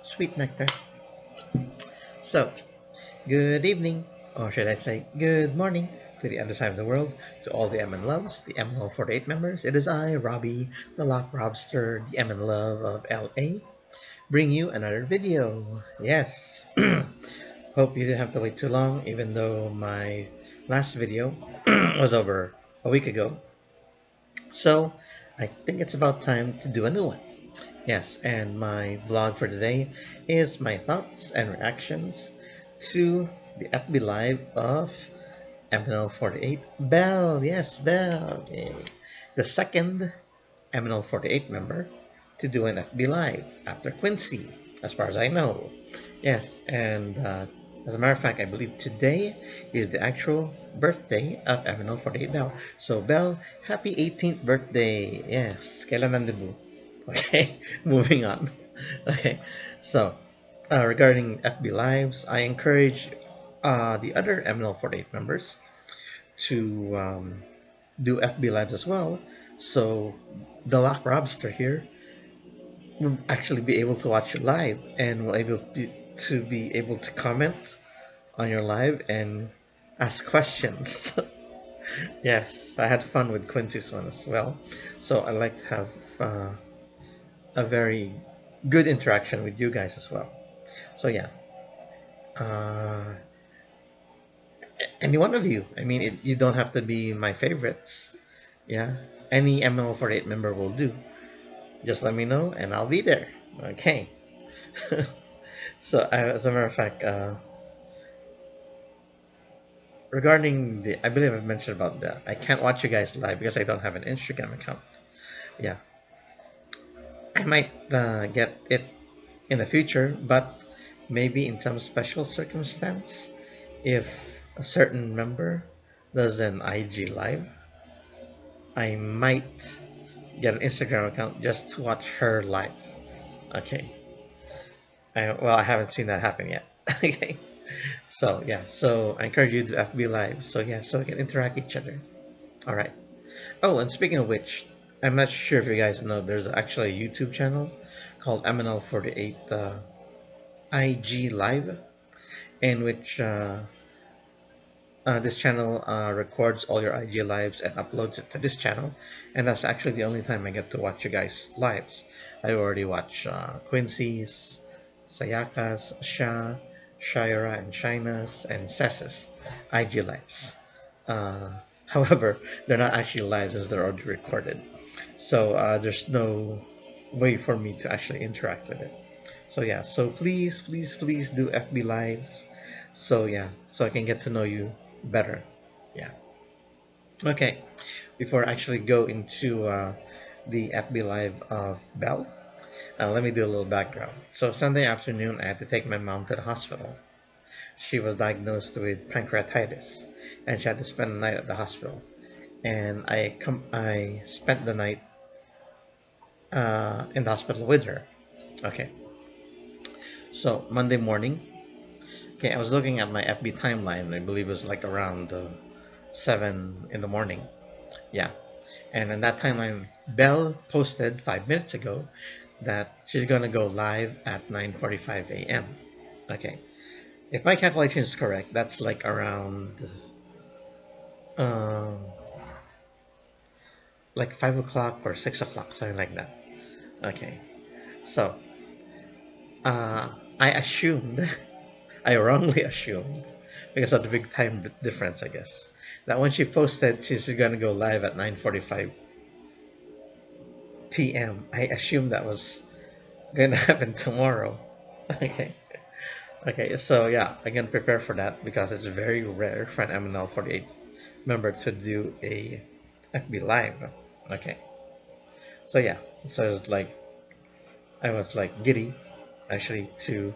Sweet nectar. So, good evening, or should I say good morning, to the other side of the world, to all the MN loves, the MNL48 members. It is I, Robbie, the Lock Robster, the MN love of LA, bring you another video. Yes, hope you didn't have to wait too long, even though my last video was over a week ago. So, I think it's about time to do a new one. Yes, and my vlog for today is my thoughts and reactions to the FB Live of MNL48 Belle. Yes, Belle. Yay. The second MNL48 member to do an FB Live after Quincy, as far as I know. Yes, and as a matter of fact, I believe today is the actual birthday of MNL48 Belle. So, Belle, happy 18th birthday. Yes, kailan ang debut? Okay, moving on. Okay, so regarding FB Lives, I encourage the other MNL48 members to do FB Lives as well. So the Lock Robster here will actually be able to watch you live and will be able to comment on your live and ask questions. Yes, I had fun with Quincy's one as well. So I like to have a very good interaction with you guys as well. So yeah, uh, any one of you. I mean, you don't have to be my favorites. Yeah, any ML48 member will do. Just let me know and I'll be there. Okay. So as a matter of fact, regarding I believe I've mentioned about that. I can't watch you guys live because I don't have an Instagram account. Yeah, I might get it in the future, but maybe in some special circumstance, if a certain member does an IG live, I might get an Instagram account just to watch her live. Okay. Well, I haven't seen that happen yet. Okay. So yeah, so I encourage you to FB live. So yeah, so we can interact each other. All right. Oh, and speaking of which, I'm not sure if you guys know, there's actually a YouTube channel called MNL48 IG Live, in which this channel records all your IG lives and uploads it to this channel, and that's actually the only time I get to watch you guys lives. I already watch Quincy's, Sayaka's, Shira and Shina's, and Sessa's IG lives. However, they're not actually lives as they're already recorded, so there's no way for me to actually interact with it. So yeah, so please do FB lives. So yeah, so I can get to know you better. Yeah. Okay. Before I actually go into the FB live of Belle, let me do a little background. So Sunday afternoon, I had to take my mom to the hospital. She was diagnosed with pancreatitis, and she had to spend the night at the hospital. And I spent the night in the hospital with her. Okay. So Monday morning, okay, I was looking at my FB timeline. I believe it was like around 7 in the morning. Yeah, and in that timeline, Belle posted 5 minutes ago that she's gonna go live at 9:45 a.m. Okay, if my calculation is correct, that's like around um, like 5 o'clock or 6 o'clock, something like that. Okay, so I assumed, I wrongly assumed, because of the big time difference, I guess, that when she posted she's gonna go live at 9:45 p.m., I assumed that was gonna happen tomorrow. Okay. Okay, so yeah, I can prepare for that because it's very rare for an MNL48 member to do a FB live. Okay. So yeah, so I was like giddy actually to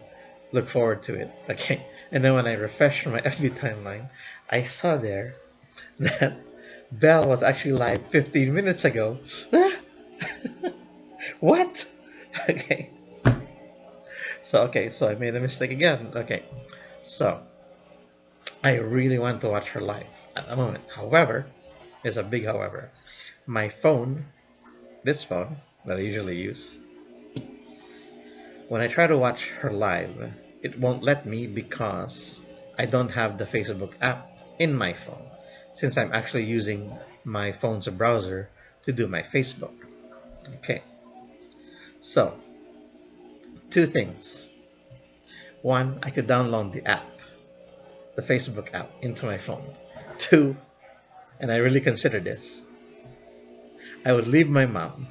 look forward to it. Okay. And then when I refreshed my FB timeline, I saw there that Belle was actually live 15 minutes ago. What? Okay. So I made a mistake again. Okay. So I really want to watch her live at the moment. However, There's a big however. My phone, this phone that I usually use, when I try to watch her live, it won't let me because I don't have the Facebook app in my phone, since I'm actually using my phone's browser to do my Facebook. Okay, so two things. One, I could download the app, the Facebook app, into my phone. Two, and I really consider this, I would leave my mom,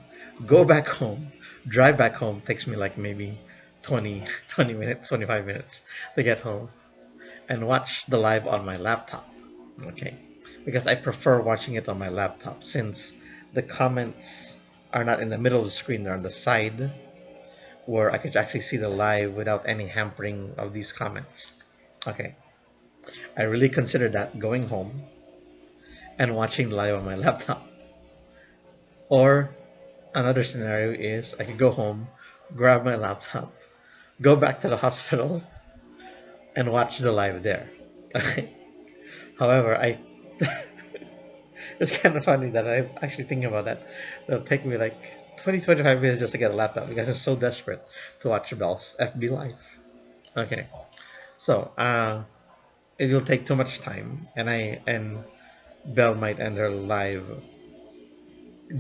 go back home, drive back home, takes me like maybe 20 minutes, 25 minutes to get home, and watch the live on my laptop. Okay, because I prefer watching it on my laptop since the comments are not in the middle of the screen, they're on the side where I could actually see the live without any hampering of these comments. Okay, I really consider that going home and watching live on my laptop. Or another scenario is I could go home, grab my laptop, go back to the hospital, and watch the live there. However, it's kind of funny that I'm actually thinking about that. It'll take me like 20-25 minutes just to get a laptop because I'm so desperate to watch Belle's FB live. Okay, so it will take too much time, and Belle might end her live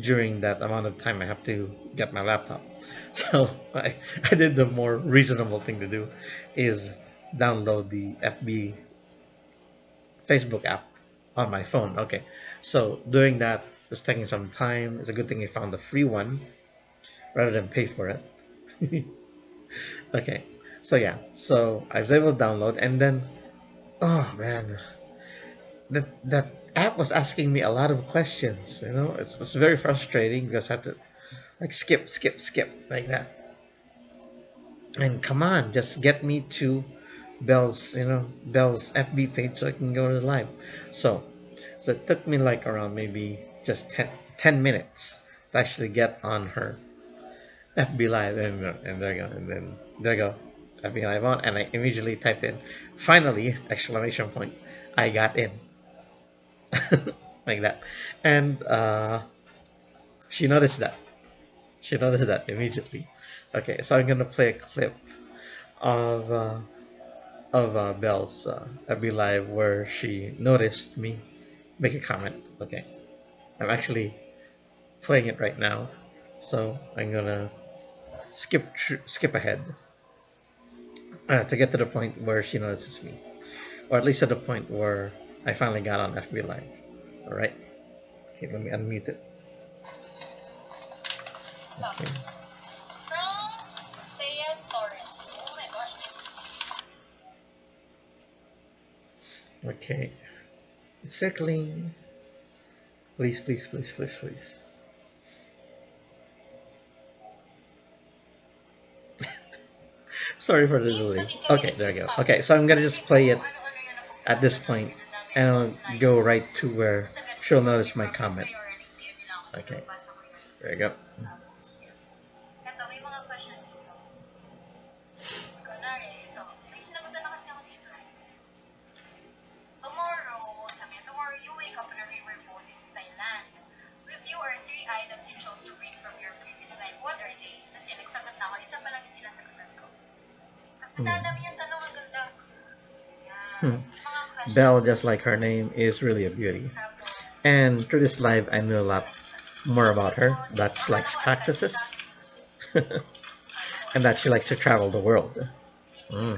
during that amount of time I have to get my laptop. So I did the more reasonable thing to do is download the FB Facebook app on my phone. Okay, so doing that was taking some time. It's a good thing I found the free one rather than pay for it. Okay, so yeah, so I was able to download, and then oh man, that app was asking me a lot of questions. You know, it's very frustrating because I have to like skip like that. And come on, just get me to Belle's FB page so I can go to the live. So it took me like around maybe just 10 minutes to actually get on her FB live, and there you go, and then there you go, FB live on, and I immediately typed in finally exclamation point, I got in. Like that. And she noticed that. She noticed that immediately. Okay, so I'm gonna play a clip of Belle's FB Live where she noticed me make a comment. Okay, I'm actually playing it right now, so I'm gonna skip ahead to get to the point where she notices me, or at least at the point where I finally got on FB Live. All right. Okay, let me unmute it. Okay. Okay. It's circling. Please, please, please, please, please. Sorry for the delay. Okay, there we go. Okay, so I'm gonna just play it at this point, and I'll go right to where she'll notice my comment. Okay, there you go. Hmm. Belle, just like her name, is really a beauty. And through this live, I knew a lot more about her. That she likes cactuses, and that she likes to travel the world. Mm.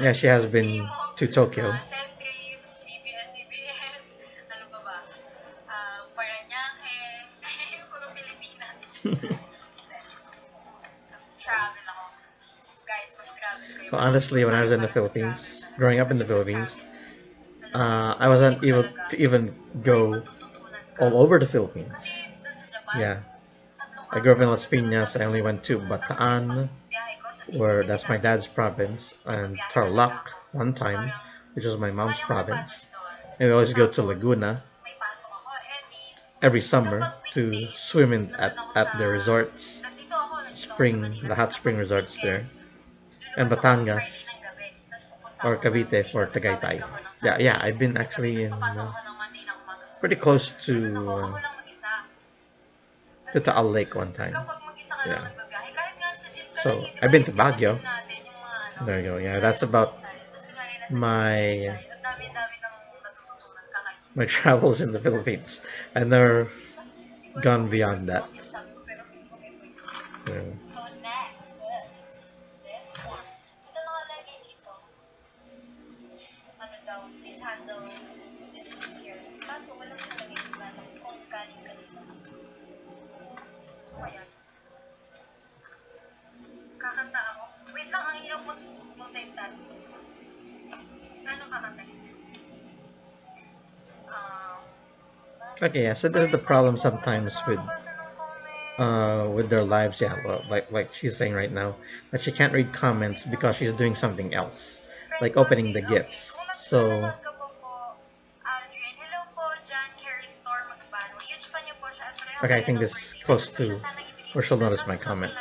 Yeah, she has been to Tokyo. Well, honestly, when I was in the Philippines, growing up in the Philippines, I wasn't able to even go all over the Philippines. Yeah, I grew up in Las Piñas. I only went to Bataan, where that's my dad's province, and Tarlac one time, which was my mom's province. And we always go to Laguna every summer to swim at the resorts, the hot spring resorts there. and Batangas or Cavite for Tagaytay. Yeah, I've been actually in pretty close to Taal Lake one time. Yeah. So I've been to Baguio. There you go. Yeah, that's about my travels in the Philippines. I've never gone beyond that. Yeah. Okay, yeah. So this is the problem sometimes with their lives. Yeah, well, like she's saying right now that she can't read comments because she's doing something else, like opening the gifts. So okay, I think this is close to where she'll notice my comment.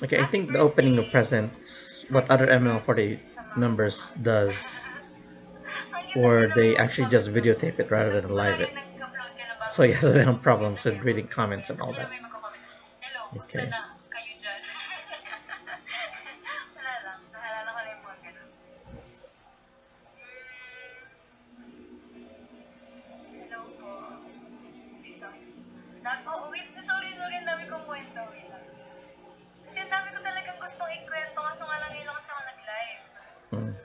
Okay, I think the opening of presents, what other MNL48 members does, or they actually just videotape it rather than live it. So yeah, they have problems with reading comments and all that. Okay. Mm.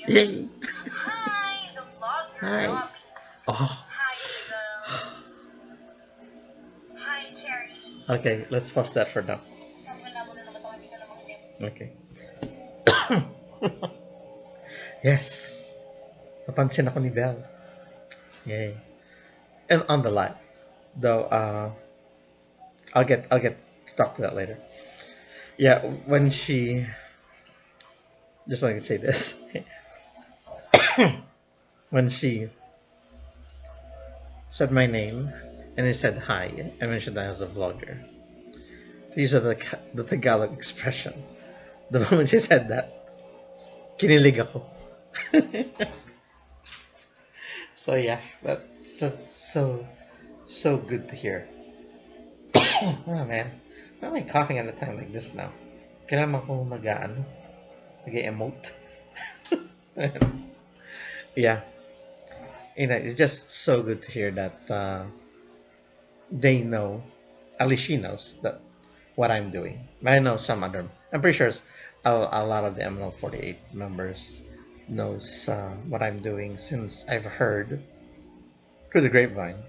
Yay! Hi. Oh. Okay, let's pause that for now. Okay. Yes. Napansin ako ni Belle. Yay. And on the live. Though I'll get to talk to that later. Yeah, when she just like to say this. When she said my name and it said hi, I mentioned that as a vlogger. These are the Tagalog expression. The moment she said that, kinilig ako. So yeah, that's so good to hear. Oh man, why am I coughing at a time like this now? Kailangan ako nag-emote. Yeah, it's just so good to hear that they know, at least she knows that what I'm doing. I know I'm pretty sure a lot of the MNL48 members knows what I'm doing, since I've heard through the grapevine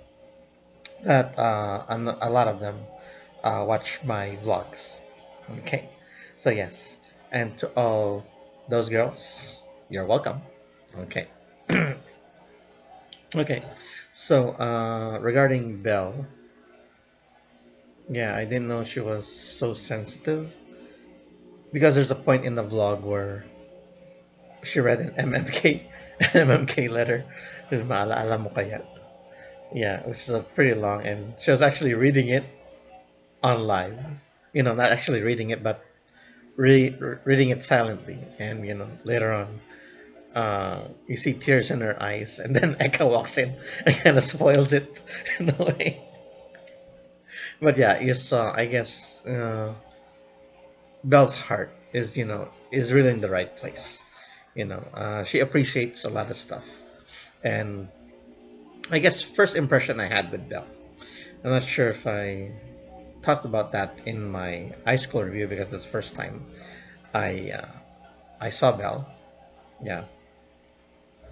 that a lot of them watch my vlogs. Okay, so yes, and to all those girls, you're welcome. Okay. Okay, so regarding Belle, yeah, I didn't know she was so sensitive, because there's a point in the vlog where she read an MMK letter. Maalaala mo kaya? Yeah, which is pretty long, and she was actually reading it on live. Not actually reading it, but reading it silently. And later on, you see tears in her eyes, and then Eka walks in and kind of spoils it in a way. But yeah, you saw. I guess Belle's heart is really in the right place. She appreciates a lot of stuff, and I guess first impression I had with Belle. I'm not sure if I talked about that in my high school review, because that's the first time I saw Belle. Yeah.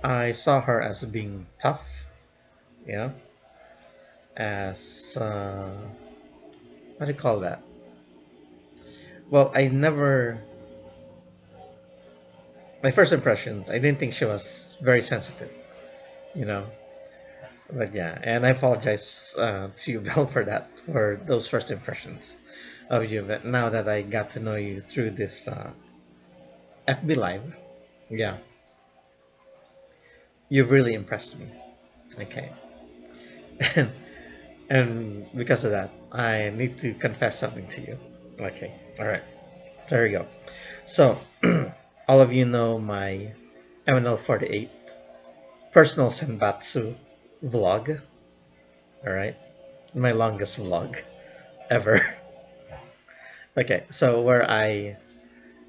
I saw her as being tough, you know, as what do you call that? Well, I never. My first impressions, I didn't think she was very sensitive, you know. But yeah, and I apologize to you, Belle, for that, for those first impressions of you. But now that I got to know you through this FB Live, yeah, you've really impressed me. Okay, and because of that, I need to confess something to you. Okay, all right, there we go. So, all of you know my MNL48 personal Senbatsu vlog. All right, my longest vlog ever. Okay, so where I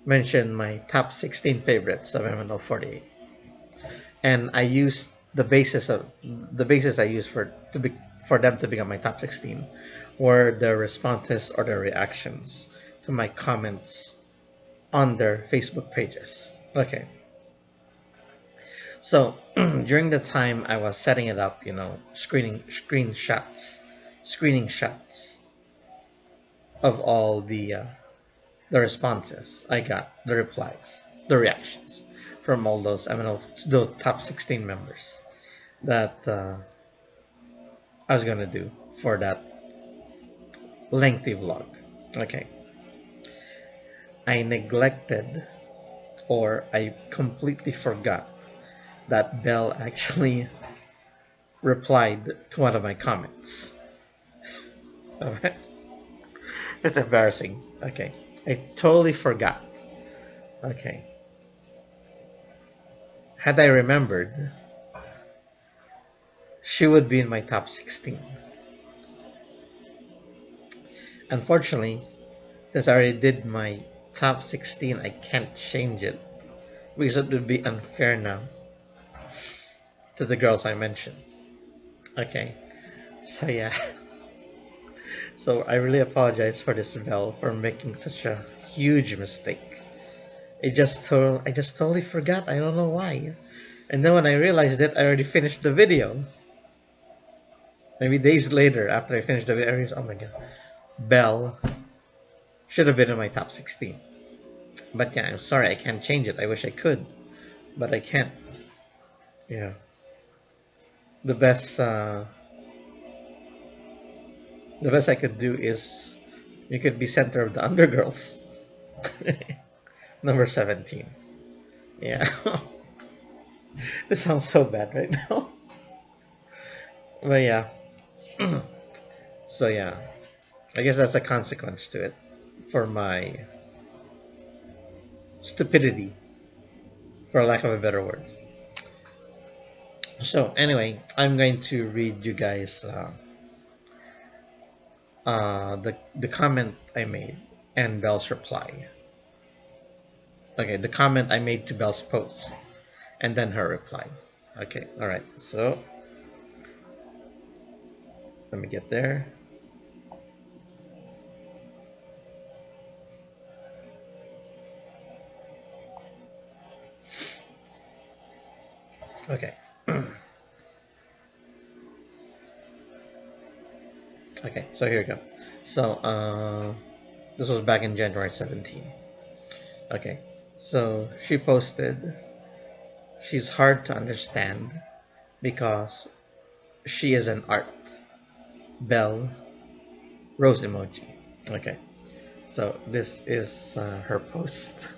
mentioned my top 16 favorites of MNL48, and I used the basis I used for them to become my top 16 were the responses or the reactions to my comments on their Facebook pages. Okay, so during the time I was setting it up, you know, screening shots of all the responses I got, the replies, the reactions from all those those top 16 members that I was gonna do for that lengthy vlog. Okay, I neglected or I completely forgot that Belle actually replied to one of my comments. It's embarrassing. Okay, I totally forgot. Okay, had I remembered, she would be in my top 16. Unfortunately, since I already did my top 16, I can't change it because it would be unfair now to the girls I mentioned. Okay, so yeah. So I really apologize for this, Belle, for making such a huge mistake. I just totally forgot. I don't know why. And then when I realized it, I already finished the video. Maybe days later, after I finished the video, I realized, oh my god, Belle should have been in my top 16. But yeah, I'm sorry, I can't change it. I wish I could, but I can't. Yeah, the best, the best I could do is you could be center of the Undergirls, number 17. Yeah, this sounds so bad right now. But yeah, so yeah, I guess that's a consequence to it for my stupidity, for lack of a better word. So anyway, I'm going to read you guys the comment I made and Belle's reply. Okay, the comment I made to Belle's post and then her reply. Okay, all right. So let me get there. Okay. Okay, so here we go. So this was back in January 17. Okay, so she posted, she's hard to understand because she is an art. Belle, rose emoji. Okay, so this is her post.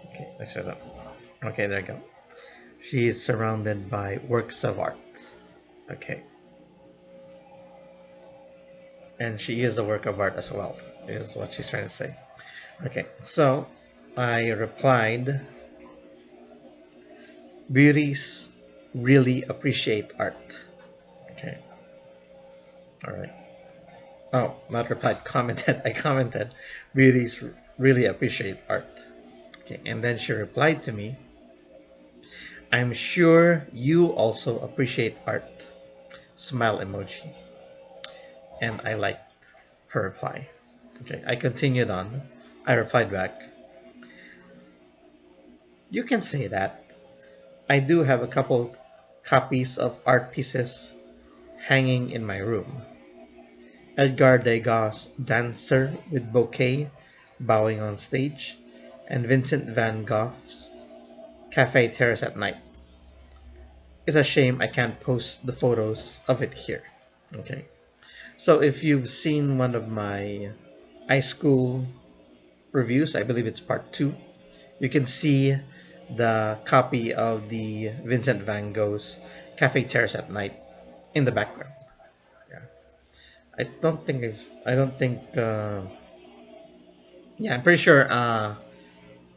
Okay, let's shut up. Okay, there you go. She is surrounded by works of art. Okay, and she is a work of art as well, is what she's trying to say. Okay, so I replied, beauties really appreciate art. Okay, all right. Oh, not replied, commented. I commented, beauties really appreciate art. Okay, and then she replied to me, I'm sure you also appreciate art. Smile emoji. And I liked her reply. Okay, I continued on. I replied back, you can say that, I do have a couple copies of art pieces hanging in my room. Edgar Degas' Dancer with Bouquet bowing on stage, and Vincent van Gogh's Cafe Terrace at Night. It's a shame I can't post the photos of it here. Okay. So if you've seen one of my high school reviews, I believe it's part 2, you can see the copy of the Vincent van Gogh's Cafe Terrace at Night in the background. Yeah. I don't think yeah, I'm pretty sure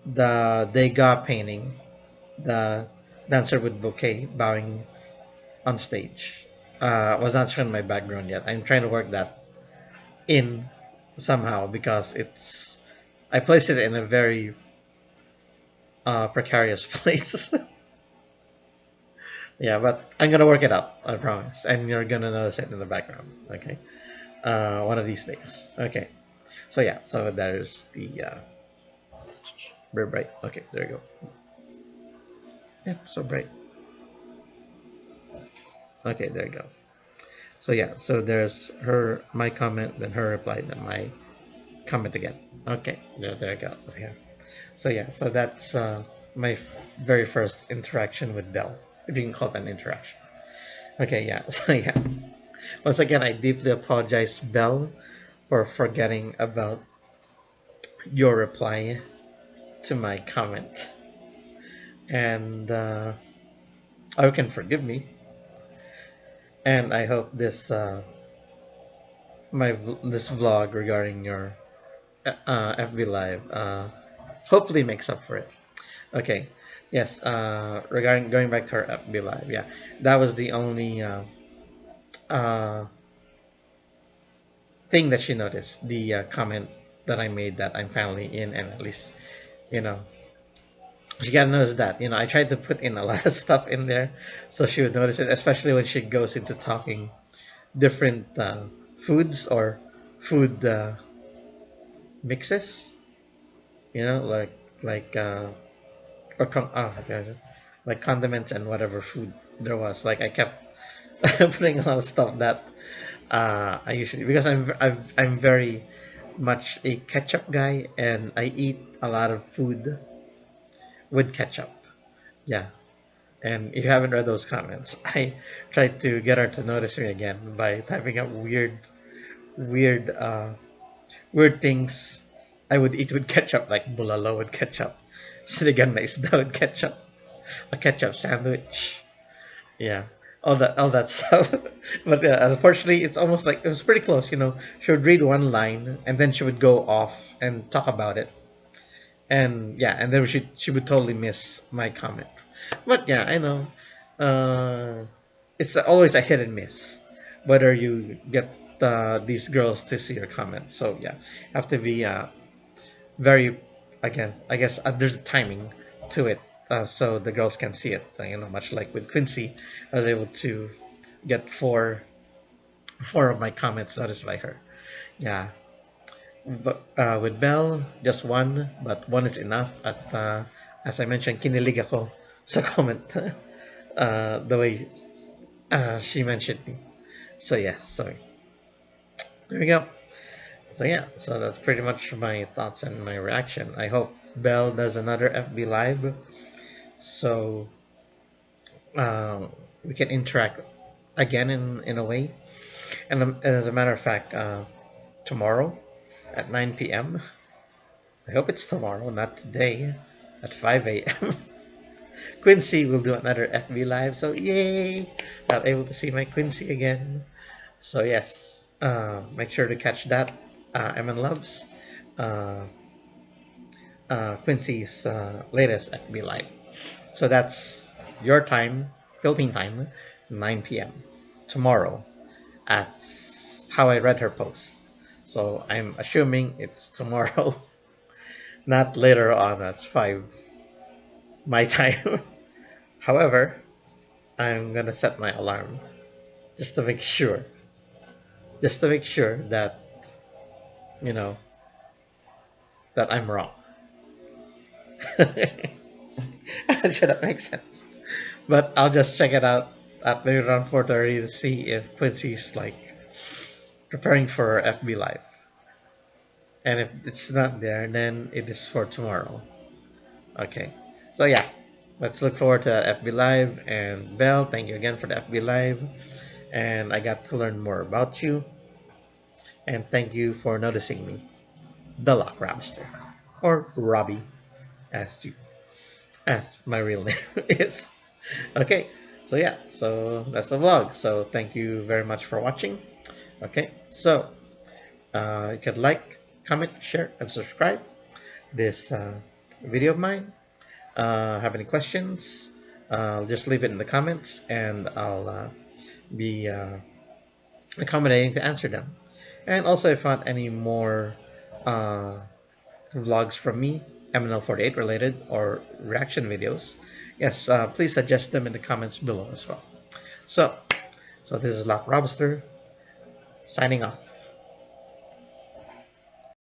the Degas painting, the Dancer with Bouquet bowing on stage, was not shown in my background yet. I'm trying to work that in somehow because I placed it in a very precarious place. Yeah, but I'm gonna work it out, I promise, and you're gonna notice it in the background. Okay, one of these days. Okay, so yeah, so there's the very bright. Okay, there you go. Yeah, so bright. Okay, there you go. So yeah, so there's my comment, then her reply, then my comment again. Okay, there you go. So yeah, so that's my very first interaction with Belle, if you can call that an interaction. Okay, yeah. So yeah, once again, I deeply apologize, Belle, for forgetting about your reply to my comment, and I hope you can forgive me, and I hope this vlog regarding your FB Live hopefully makes up for it. Okay, yes. Regarding going back to our FB Live, yeah, that was the only uh, thing that she noticed. The comment that I made that I'm finally in, and at least you know she got to notice that. I tried to put in a lot of stuff in there, so she would notice it, especially when she goes into talking different foods or food mixes. Like or like condiments and whatever food there was. Like I kept putting a lot of stuff that I usually, because I'm very much a ketchup guy, and I eat a lot of food with ketchup. Yeah. And if you haven't read those comments, I tried to get her to notice me again by typing up weird, weird things I would eat with ketchup, like bulalo with ketchup, sinigang na isda with ketchup, a ketchup sandwich. Yeah, all that stuff. But unfortunately, it's almost like it was pretty close. She would read one line and then she would go off and talk about it, and yeah, and then she would totally miss my comment. But yeah, I know, it's always a hit and miss whether you get these girls to see your comments. So yeah, have to be very, I guess there's a timing to it, so the girls can see it. Much like with Quincy, I was able to get four of my comments noticed by her. Yeah, but with Belle, just one, but one is enough. As I mentioned, kinilig ako sa comment, the way she mentioned me. So yes, sorry. There we go. So yeah, so that's pretty much my thoughts and my reaction. I hope Belle does another FB Live, so we can interact again in a way. And as a matter of fact, tomorrow at 9 p.m. I hope it's tomorrow, not today, at 5 a.m. Quincy will do another FB Live, so yay! I'll able to see my Quincy again. So yes, make sure to catch that. MN Loves Quincy's latest FB Live. So that's your time, Philippine time, 9 p.m. tomorrow. That's how I read her post. So I'm assuming it's tomorrow, not later on at 5 my time. However, I'm gonna set my alarm just to make sure, that you know I'm wrong. Should that make sense? But I'll just check it out at maybe around 4:30 to see if Quincy's like preparing for FB Live. And if it's not there, then it is for tomorrow. Okay. So yeah, let's look forward to FB Live. And Belle, thank you again for the FB Live. And I got to learn more about you. And thank you for noticing me, the Lock Rabster, or Robbie, as my real name is. Okay, so yeah, so that's the vlog. So thank you very much for watching. Okay, so you can like, comment, share, and subscribe this video of mine. Have any questions? Just leave it in the comments, and I'll be accommodating to answer them. And also, if you want any more vlogs from me, MNL48 related, or reaction videos, yes, please suggest them in the comments below as well. So this is Lock Robster signing off.